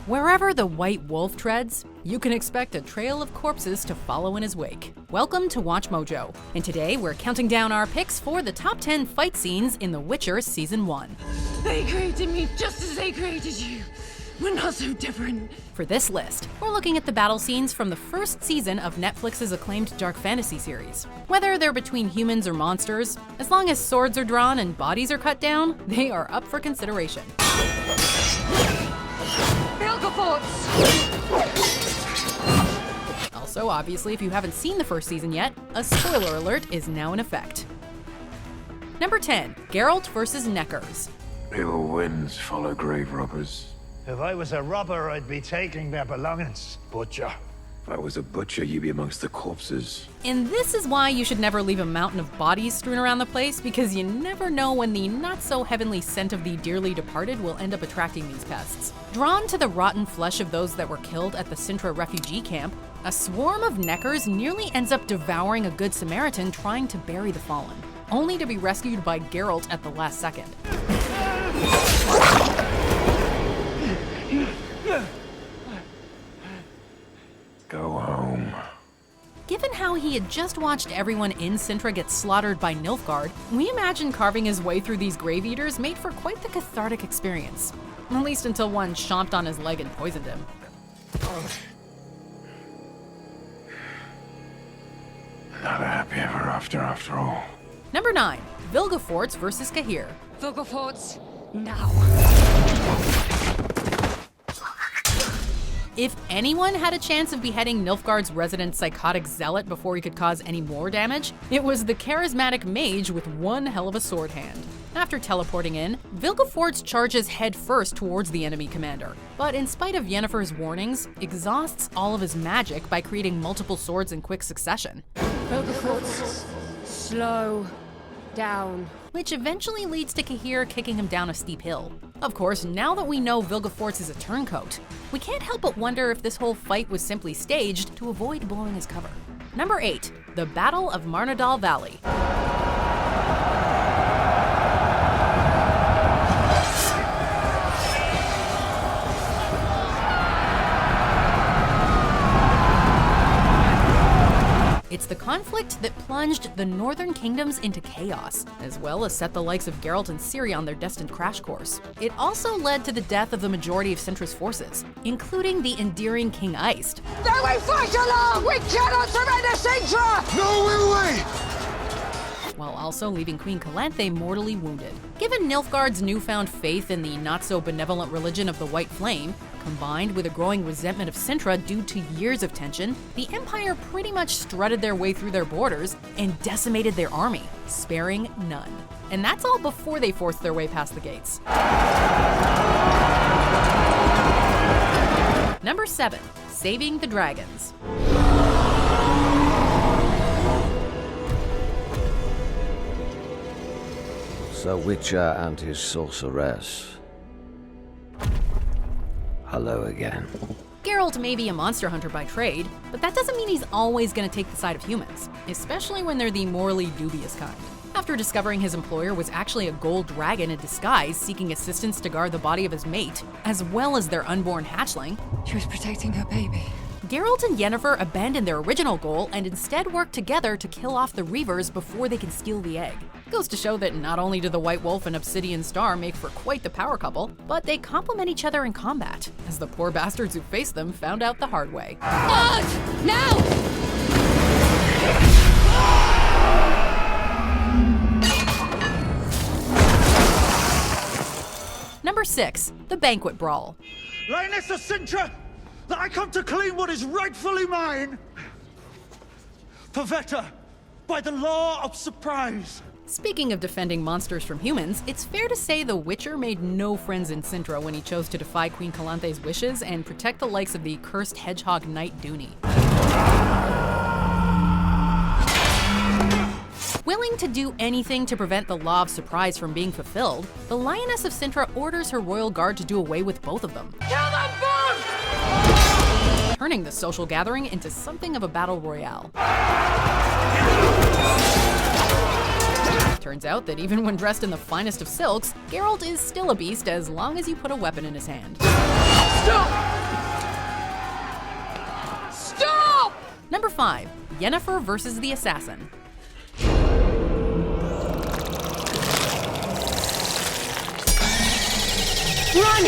Wherever the White Wolf treads, you can expect a trail of corpses to follow in his wake. Welcome to Watch Mojo, and today we're counting down our picks for the top 10 fight scenes in The Witcher Season 1. They created me just as they created you. We're not so different. For this list, we're looking at the battle scenes from the first season of Netflix's acclaimed dark fantasy series. Whether they're between humans or monsters, as long as swords are drawn and bodies are cut down, they are up for consideration. Also, obviously, if you haven't seen the first season yet, a spoiler alert is now in effect. Number 10, Geralt vs. Nekkers. Evil winds follow grave robbers. If I was a robber, I'd be taking their belongings, Butcher. If I was a butcher, you'd be amongst the corpses. And this is why you should never leave a mountain of bodies strewn around the place, because you never know when the not-so-heavenly scent of the dearly departed will end up attracting these pests. Drawn to the rotten flesh of those that were killed at the Sintra refugee camp, a swarm of Nekkers nearly ends up devouring a Good Samaritan trying to bury the fallen, only to be rescued by Geralt at the last second. Go home. Given how he had just watched everyone in Sintra get slaughtered by Nilfgaard, we imagine carving his way through these grave eaters made for quite the cathartic experience. At least until one chomped on his leg and poisoned him. Not a happy ever after all. Number 9, Vilgefortz vs. Cahir. Vilgefortz, now. If anyone had a chance of beheading Nilfgaard's resident psychotic zealot before he could cause any more damage, it was the charismatic mage with one hell of a sword hand. After teleporting in, Vilgefortz charges headfirst towards the enemy commander, but in spite of Yennefer's warnings, exhausts all of his magic by creating multiple swords in quick succession. Vilgefortz, slow down. Which eventually leads to Cahir kicking him down a steep hill. Of course, now that we know Vilgefortz is a turncoat, we can't help but wonder if this whole fight was simply staged to avoid blowing his cover. Number 8, the Battle of Marnadal Valley. It's the conflict that plunged the northern kingdoms into chaos, as well as set the likes of Geralt and Ciri on their destined crash course. It also led to the death of the majority of Sintra's forces, including the endearing King Iced. Then we fight along! We cannot surrender Sintra! No, will we? While also leaving Queen Calanthe mortally wounded. Given Nilfgaard's newfound faith in the not-so-benevolent religion of the White Flame, combined with a growing resentment of Sintra due to years of tension, the Empire pretty much strutted their way through their borders and decimated their army, sparing none. And that's all before they forced their way past the gates. Number 7, Saving the Dragons. The Witcher and his sorceress. Hello again. Geralt may be a monster hunter by trade, but that doesn't mean he's always going to take the side of humans, especially when they're the morally dubious kind. After discovering his employer was actually a gold dragon in disguise seeking assistance to guard the body of his mate, as well as their unborn hatchling, She was protecting her baby. Geralt and Yennefer abandon their original goal and instead work together to kill off the Reavers before they can steal the egg. Goes to show that not only do the White Wolf and Obsidian Star make for quite the power couple, but they complement each other in combat, as the poor bastards who faced them found out the hard way. Not now! Number 6, the Banquet Brawl. Lioness of Sintra, that I come to claim what is rightfully mine. Pavetta, by the law of surprise. Speaking of defending monsters from humans, it's fair to say the Witcher made no friends in Sintra when he chose to defy Queen Calanthe's wishes and protect the likes of the cursed hedgehog knight Dooney. Willing to do anything to prevent the law of surprise from being fulfilled, the Lioness of Sintra orders her royal guard to do away with both of them. Kill them both! Turning the social gathering into something of a battle royale. Turns out that even when dressed in the finest of silks, Geralt is still a beast as long as you put a weapon in his hand. Stop! Number 5. Yennefer versus the Assassin. Run!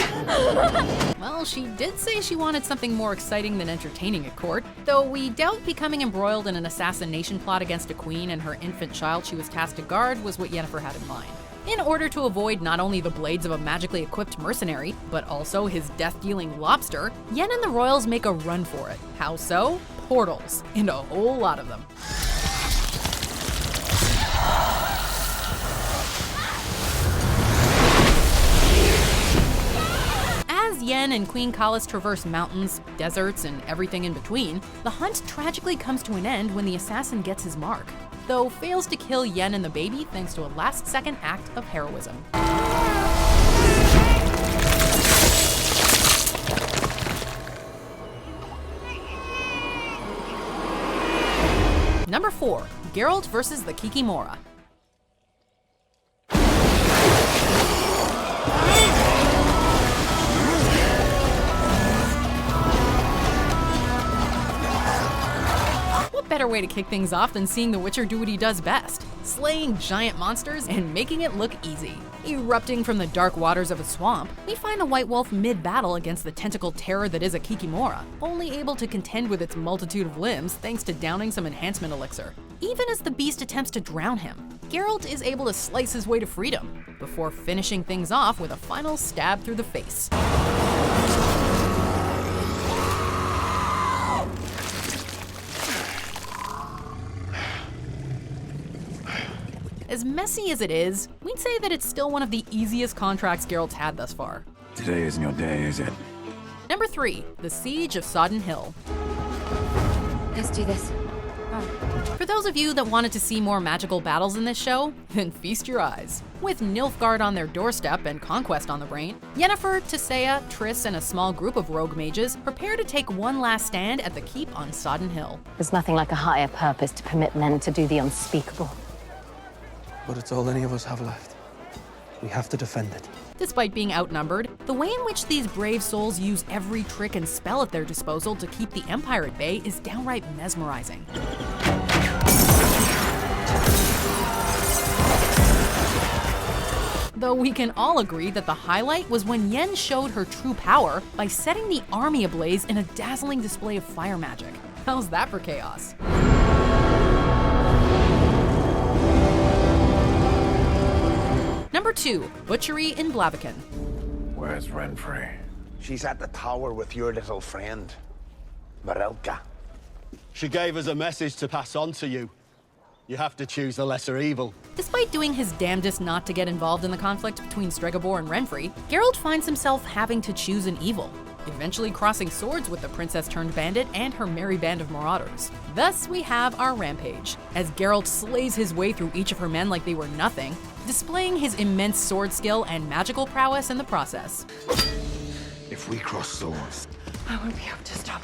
Well, she did say she wanted something more exciting than entertaining at court, though we doubt becoming embroiled in an assassination plot against a queen and her infant child she was tasked to guard was what Yennefer had in mind. In order to avoid not only the blades of a magically equipped mercenary, but also his death-dealing lobster, Yen and the royals make a run for it. How so? Portals, and a whole lot of them. As Yen and Queen Kalis traverse mountains, deserts, and everything in between, the hunt tragically comes to an end when the assassin gets his mark, though fails to kill Yen and the baby thanks to a last-second act of heroism. Number 4. Geralt versus the Kikimora. What better way to kick things off than seeing the Witcher do what he does best? Slaying giant monsters and making it look easy. Erupting from the dark waters of a swamp, we find the White Wolf mid-battle against the tentacle terror that is a Kikimora, only able to contend with its multitude of limbs thanks to downing some enhancement elixir. Even as the beast attempts to drown him, Geralt is able to slice his way to freedom, before finishing things off with a final stab through the face. As messy as it is, we'd say that it's still one of the easiest contracts Geralt's had thus far. Today isn't your day, is it? Number 3. The Siege of Sodden Hill. Let's do this. For those of you that wanted to see more magical battles in this show, then feast your eyes. With Nilfgaard on their doorstep and Conquest on the brain, Yennefer, Tissaia, Triss, and a small group of rogue mages prepare to take one last stand at the keep on Sodden Hill. There's nothing like a higher purpose to permit men to do the unspeakable. But it's all any of us have left. We have to defend it. Despite being outnumbered, the way in which these brave souls use every trick and spell at their disposal to keep the Empire at bay is downright mesmerizing. Though we can all agree that the highlight was when Yen showed her true power by setting the army ablaze in a dazzling display of fire magic. How's that for chaos? Number 2. Butchery in Blaviken. Where's Renfrey? She's at the tower with your little friend, Marilka. She gave us a message to pass on to you. You have to choose the lesser evil. Despite doing his damnedest not to get involved in the conflict between Stregobor and Renfrey, Geralt finds himself having to choose an evil, eventually crossing swords with the princess-turned-bandit and her merry band of marauders. Thus, we have our rampage, as Geralt slays his way through each of her men like they were nothing, displaying his immense sword skill and magical prowess in the process. If we cross swords, I won't be able to stop.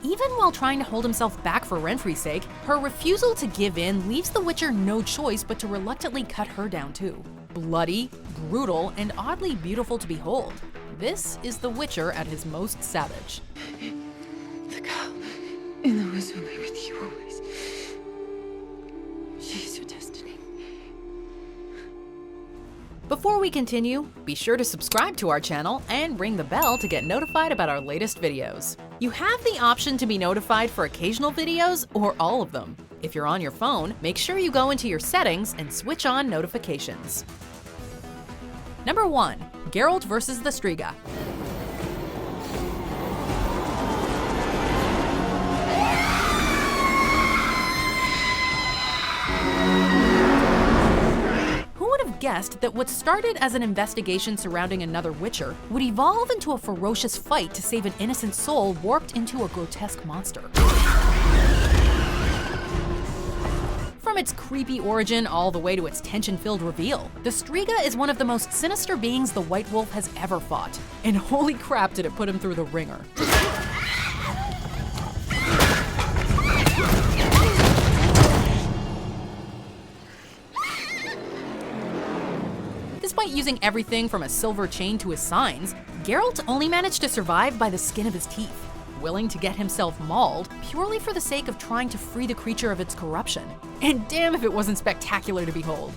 Even while trying to hold himself back for Renfrey's sake, her refusal to give in leaves the Witcher no choice but to reluctantly cut her down too. Bloody, brutal, and oddly beautiful to behold. This is the Witcher at his most savage. The girl in the woods will be with you always. She is your destiny. Before we continue, be sure to subscribe to our channel and ring the bell to get notified about our latest videos. You have the option to be notified for occasional videos or all of them. If you're on your phone, make sure you go into your settings and switch on notifications. Number 1. Geralt versus the Striga. Guessed that what started as an investigation surrounding another Witcher would evolve into a ferocious fight to save an innocent soul warped into a grotesque monster. From its creepy origin all the way to its tension-filled reveal, the Striga is one of the most sinister beings the White Wolf has ever fought. And holy crap did it put him through the ringer. Despite using everything from a silver chain to his signs, Geralt only managed to survive by the skin of his teeth, willing to get himself mauled purely for the sake of trying to free the creature of its corruption. And damn if it wasn't spectacular to behold.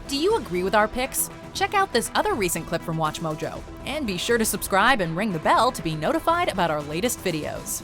Do you agree with our picks? Check out this other recent clip from WatchMojo, and be sure to subscribe and ring the bell to be notified about our latest videos.